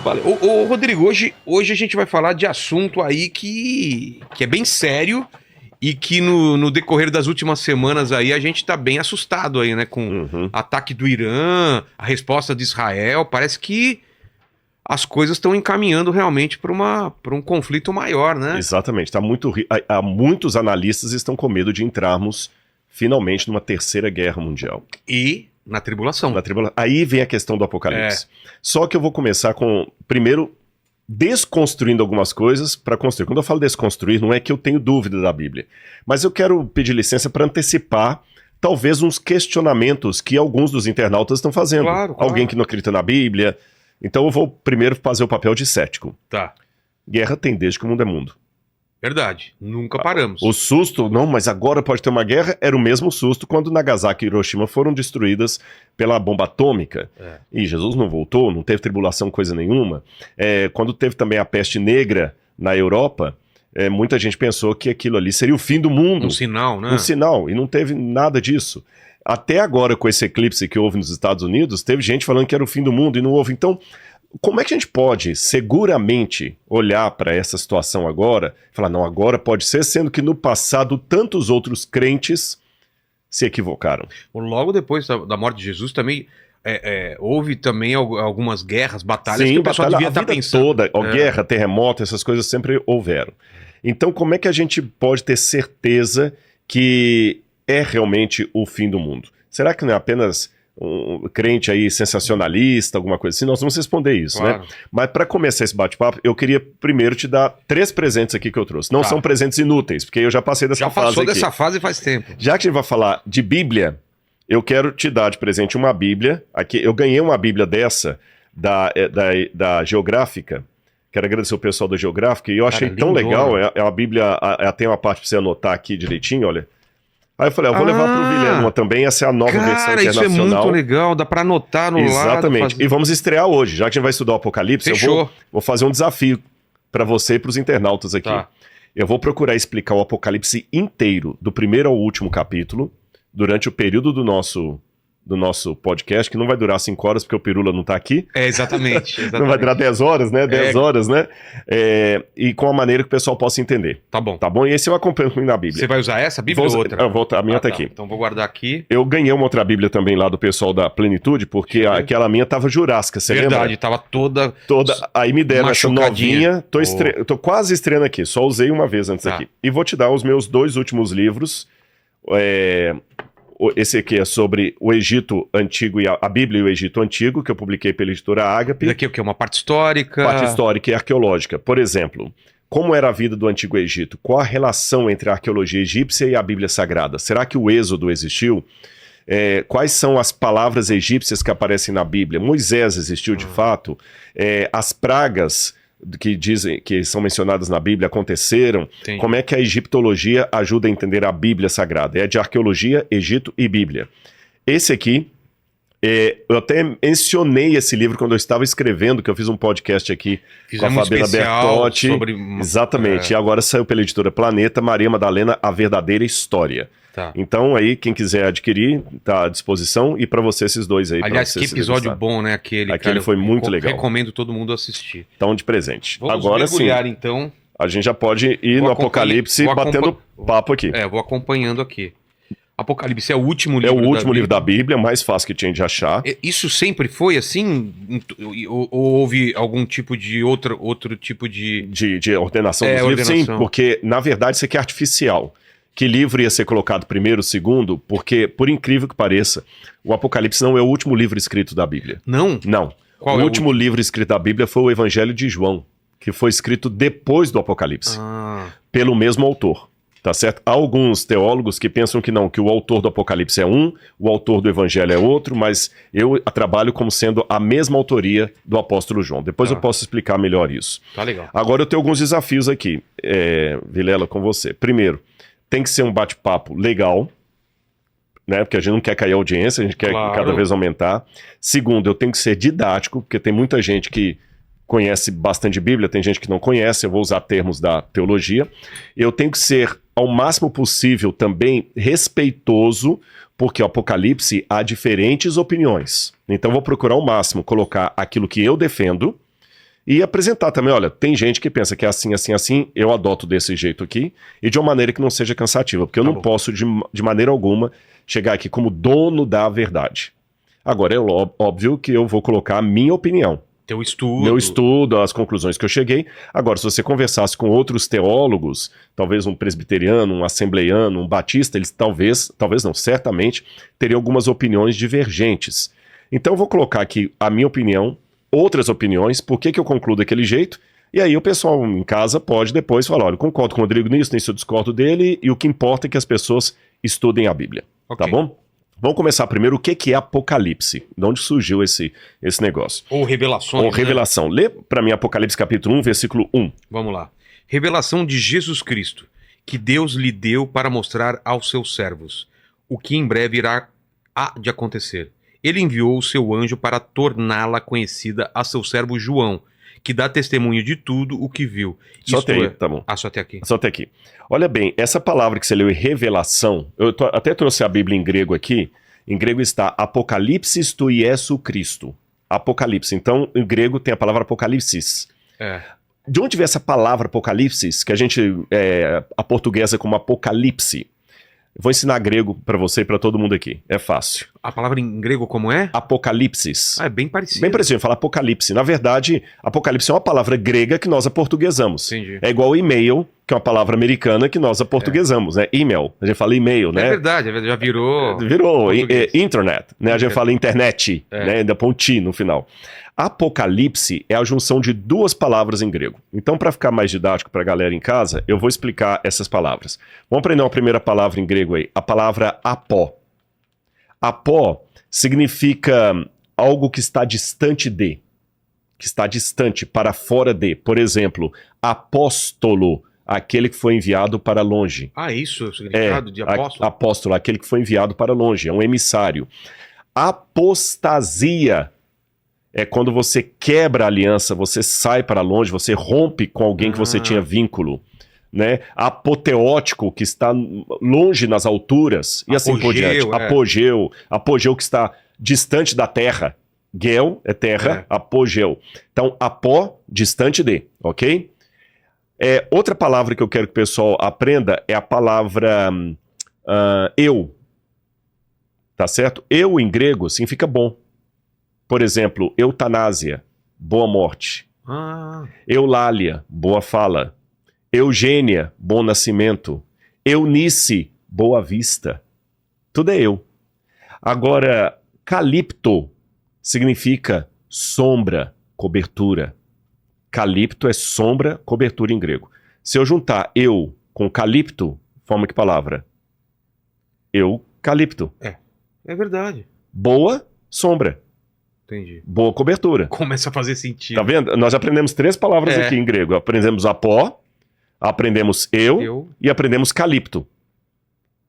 Valeu. Ô, Rodrigo, hoje a gente vai falar de assunto aí que é bem sério e que no decorrer das últimas semanas aí a gente tá bem assustado aí, né? Com ataque do Irã, a resposta de Israel. Parece que as coisas estão encaminhando realmente para um conflito maior, né? Exatamente. Há muitos analistas estão com medo de entrarmos finalmente numa terceira guerra mundial. E na tribulação. Aí vem a questão do Apocalipse. Só que eu vou começar com, primeiro, desconstruindo algumas coisas para construir. Quando eu falo desconstruir, não é que eu tenho dúvida da Bíblia, mas eu quero pedir licença para antecipar talvez uns questionamentos que alguns dos internautas estão fazendo. Claro. Alguém que não acredita na Bíblia. Então eu vou primeiro fazer o papel de cético. Tá. Guerra tem desde que o mundo é mundo. Verdade. Nunca paramos. O susto, não, mas agora pode ter uma guerra, era o mesmo susto quando Nagasaki e Hiroshima foram destruídas pela bomba atômica. E Jesus não voltou, não teve tribulação, coisa nenhuma. Quando teve também a peste negra na Europa, muita gente pensou que aquilo ali seria o fim do mundo. Um sinal, né? Um sinal, e não teve nada disso. Até agora, com esse eclipse que houve nos Estados Unidos, teve gente falando que era o fim do mundo e não houve. Então, como é que a gente pode seguramente olhar para essa situação agora e falar, não, agora pode ser, sendo que no passado tantos outros crentes se equivocaram? Logo depois da morte de Jesus também houve também algumas guerras, batalhas. Sim, que o pessoal devia estar pensando. Toda, guerra, terremoto, essas coisas sempre houveram. Então, como é que a gente pode ter certeza que é realmente o fim do mundo? Será que não é apenas um crente aí sensacionalista, alguma coisa assim? Nós vamos responder isso, claro, né? Mas para começar esse bate-papo, eu queria primeiro te dar 3 presentes aqui que eu trouxe. Não são presentes inúteis, porque eu já passei dessa fase aqui. Já passou dessa fase faz tempo. Já que a gente vai falar de Bíblia, eu quero te dar de presente uma Bíblia. Aqui, eu ganhei uma Bíblia dessa, da Geográfica. Quero agradecer o pessoal da Geográfica, e eu achei tão legal. É uma Bíblia, tem uma parte para você anotar aqui direitinho, olha. Aí eu falei, eu vou levar pro Vilela uma também, essa é a nova versão internacional. Isso é muito legal, dá pra anotar no lado. Exatamente, e vamos estrear hoje, já que a gente vai estudar o Apocalipse. Fechou. Eu vou fazer um desafio para você e pros internautas aqui. Tá. Eu vou procurar explicar o Apocalipse inteiro, do primeiro ao último capítulo, durante o período do nosso podcast, que não vai durar 5 horas, porque o Pirula não tá aqui. Exatamente. Não vai durar 10 horas, né? 10 horas, né? E com a maneira que o pessoal possa entender. Tá bom. Tá bom? E esse eu acompanho comigo na Bíblia. Você vai usar essa Bíblia ou outra? A minha tá aqui. Então vou guardar aqui. Eu ganhei uma outra Bíblia também lá do pessoal da Plenitude, porque aquela minha tava jurássica, você lembra? Verdade, tava toda... Aí me deram essa novinha, tô quase estreando aqui, só usei uma vez antes aqui. E vou te dar os meus 2 últimos livros. Esse aqui é sobre o Egito Antigo e a Bíblia e o Egito Antigo, que eu publiquei pela editora Ágape. Isso aqui é o quê? Uma parte histórica? Parte histórica e arqueológica. Por exemplo, como era a vida do Antigo Egito? Qual a relação entre a arqueologia egípcia e a Bíblia Sagrada? Será que o Êxodo existiu? Quais são as palavras egípcias que aparecem na Bíblia? Moisés existiu de fato? As pragas que são mencionadas na Bíblia aconteceram? Entendi. Como é que a egiptologia ajuda a entender a Bíblia Sagrada? É de arqueologia, Egito e Bíblia. Esse aqui, eu até mencionei esse livro quando eu estava escrevendo, que eu fiz um podcast aqui com a Fabiana Bertotti. Exatamente, e agora saiu pela editora Planeta, Maria Madalena, A Verdadeira História. Tá. Então aí, quem quiser adquirir, tá à disposição, e para você esses 2 aí. Aliás, que episódio bom, né? Aquele foi muito legal. Recomendo todo mundo assistir. Então, de presente. Vamos agora sim, então. a gente já pode ir no Apocalipse batendo papo aqui. Vou acompanhando aqui. Apocalipse é o último livro. É o último livro da Bíblia, mais fácil que tinha de achar. Isso sempre foi assim? Ou houve algum tipo de outro tipo de ordenação dos livros? Sim, porque na verdade isso aqui é artificial. Que livro ia ser colocado primeiro, segundo? Porque, por incrível que pareça, o Apocalipse não é o último livro escrito da Bíblia. Não? Não. Qual o último livro escrito da Bíblia foi o Evangelho de João, que foi escrito depois do Apocalipse, pelo mesmo autor. Tá certo? Há alguns teólogos que pensam que não, que o autor do Apocalipse é um, o autor do Evangelho é outro, mas eu trabalho como sendo a mesma autoria do apóstolo João. Depois eu posso explicar melhor isso. Tá legal. Agora eu tenho alguns desafios aqui, Vilela, com você. Primeiro, tem que ser um bate-papo legal, né? Porque a gente não quer cair a audiência, a gente quer cada vez aumentar. Segundo, eu tenho que ser didático, porque tem muita gente que conhece bastante Bíblia, tem gente que não conhece, eu vou usar termos da teologia. Eu tenho que ser, ao máximo possível, também respeitoso, porque o Apocalipse há diferentes opiniões. Então eu vou procurar ao máximo colocar aquilo que eu defendo E apresentar também, olha, tem gente que pensa que é assim, assim, assim, eu adoto desse jeito aqui, e de uma maneira que não seja cansativa, porque eu não posso, de maneira alguma, chegar aqui como dono da verdade. Agora, é óbvio que eu vou colocar a minha opinião. Teu estudo. Meu estudo, as conclusões que eu cheguei. Agora, se você conversasse com outros teólogos, talvez um presbiteriano, um assembleiano, um batista, eles talvez não, certamente, teriam algumas opiniões divergentes. Então, eu vou colocar aqui a minha opinião, outras opiniões, por que eu concluo daquele jeito, e aí o pessoal em casa pode depois falar, olha, eu concordo com o Rodrigo nisso eu discordo dele, e o que importa é que as pessoas estudem a Bíblia, tá bom? Vamos começar primeiro, o que é Apocalipse? De onde surgiu esse negócio? Ou revelações, Ou revelação. Lê para mim Apocalipse capítulo 1, versículo 1. Vamos lá. Revelação de Jesus Cristo, que Deus lhe deu para mostrar aos seus servos, o que em breve há de acontecer. Ele enviou o seu anjo para torná-la conhecida a seu servo João, que dá testemunho de tudo o que viu. Só até aí, tá bom. Só até aqui. Só até aqui. Olha bem, essa palavra que você leu, revelação, até trouxe a Bíblia em grego aqui. Em grego está Apocalipsis tu Iesu Cristo. Apocalipse. Então, em grego tem a palavra apocalipsis. De onde vem essa palavra apocalipsis, que a gente aportuguesa como apocalipse? Vou ensinar grego para você e para todo mundo aqui. É fácil. A palavra em grego como é? Apocalipsis. É bem parecido. Bem parecido, fala apocalipse. Na verdade, apocalipse é uma palavra grega que nós aportuguesamos. Entendi. É igual e-mail, que é uma palavra americana que nós aportuguesamos, né? E-mail. A gente fala e-mail, né? É verdade, já virou... Virou internet, né? A gente fala internet, né? Ainda põe um ti no final. Apocalipse é a junção de duas palavras em grego. Então, para ficar mais didático para a galera em casa, eu vou explicar essas palavras. Vamos aprender uma primeira palavra em grego aí. A palavra apó. Apó significa algo que está distante de. Que está distante, para fora de. Por exemplo, apóstolo, aquele que foi enviado para longe. Isso é o significado de apóstolo? Apóstolo, aquele que foi enviado para longe, é um emissário. Apostasia é quando você quebra a aliança, você sai para longe, você rompe com alguém que você tinha vínculo. Né? Apoteótico, que está longe nas alturas, e assim por diante. Apogeu que está distante da terra. Gel é terra, apogeu. Então, apó, distante de, ok? Outra palavra que eu quero que o pessoal aprenda é a palavra eu. Tá certo? Eu, em grego, significa bom. Por exemplo, eutanásia, boa morte. Eulália, boa fala. Eugênia, bom nascimento. Eunice, boa vista. Tudo é eu. Agora, calipto significa sombra, cobertura. Calipto é sombra, cobertura em grego. Se eu juntar eu com calipto, forma que palavra? Eucalipto. É verdade. Boa sombra. Entendi. Boa cobertura. Começa a fazer sentido. Tá vendo? Nós aprendemos 3 palavras aqui em grego. Aprendemos apó, aprendemos eu e aprendemos calipto.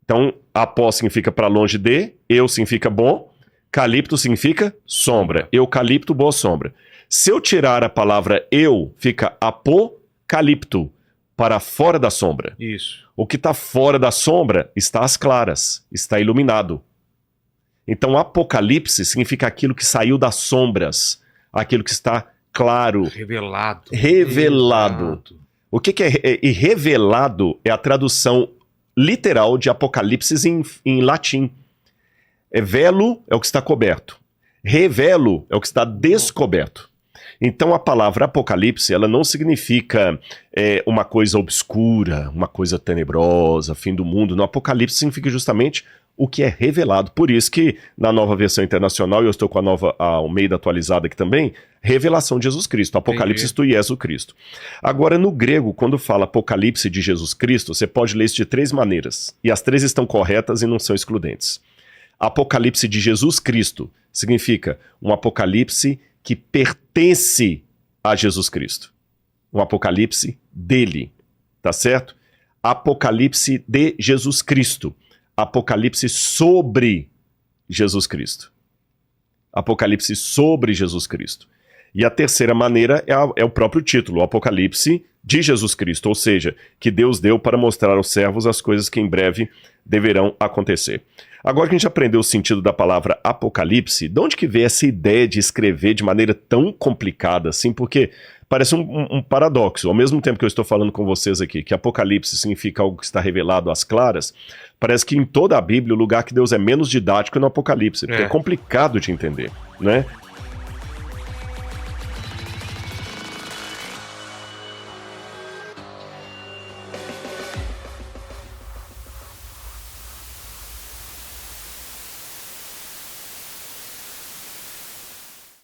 Então, apó significa para longe de, eu significa bom, calipto significa sombra. Eucalipto, boa sombra. Se eu tirar a palavra eu, fica apocalipto, para fora da sombra. Isso. O que está fora da sombra está às claras, está iluminado. Então, apocalipse significa aquilo que saiu das sombras, aquilo que está claro. Revelado. O que é revelado é a tradução literal de apocalipse em latim. Velo é o que está coberto. Revelo é o que está descoberto. Então a palavra apocalipse, ela não significa uma coisa obscura, uma coisa tenebrosa, fim do mundo. No apocalipse significa justamente o que é revelado. Por isso que na nova versão internacional, e eu estou com a nova Almeida atualizada aqui também, revelação de Jesus Cristo, Apocalipse tu Jesus Cristo. Agora no grego, quando fala Apocalipse de Jesus Cristo, você pode ler isso de 3 maneiras, e as 3 estão corretas e não são excludentes. Apocalipse de Jesus Cristo significa um apocalipse que pertence a Jesus Cristo. Um apocalipse dele, tá certo? Apocalipse de Jesus Cristo. Apocalipse sobre Jesus Cristo. Apocalipse sobre Jesus Cristo. E a terceira maneira é o próprio título, o Apocalipse de Jesus Cristo, ou seja, que Deus deu para mostrar aos servos as coisas que em breve deverão acontecer. Agora que a gente aprendeu o sentido da palavra Apocalipse, de onde que veio essa ideia de escrever de maneira tão complicada assim? Porque parece um paradoxo. Ao mesmo tempo que eu estou falando com vocês aqui, que Apocalipse significa algo que está revelado às claras, parece que em toda a Bíblia o lugar que Deus é menos didático é no Apocalipse, porque é complicado de entender, né?